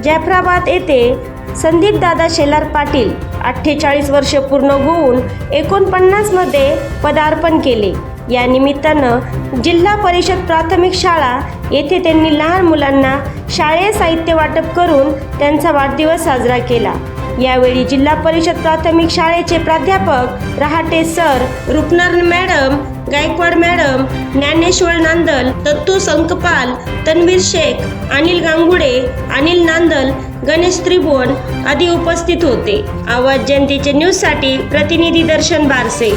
जाफराबाद येथे संदीप दादा शेलार पाटील 48 वर्ष पूर्ण होऊन 49 मध्ये पदार्पण केले। या निमित्तानं जिल्हा परिषद प्राथमिक शाळा येथे त्यांनी लहान मुलांना शाळेय साहित्य वाटप करून त्यांचा वाढदिवस साजरा केला। यावेळी जिल्हा परिषद प्राथमिक शाळेचे प्राध्यापक Rahate sir, Rupnar madam, Gaikwad madam, Dnyaneshwar Nandal, Dattu Sankpal, Tanveer Shaikh, Anil Gangude, Anil Nandal, Ganesh Tribhuvan आदी उपस्थित होते। आवाज जनतेचे न्यूजसाठी प्रतिनिधी दर्शन बारसे।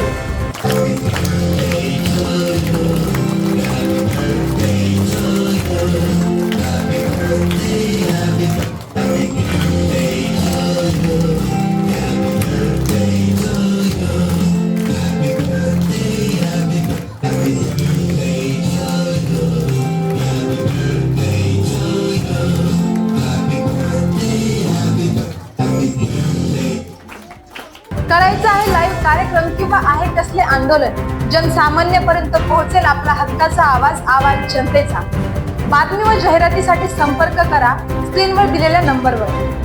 करायचं आहे लाईव्ह कार्यक्रम किंवा आहे कसले आंदोलन, जनसामान्यपर्यंत पोहोचेल आपला हक्काचा आवाज, आवाज जनतेचा। बातमी व जाहिरातीसाठी संपर्क करा स्क्रीनवर दिलेल्या नंबरवर।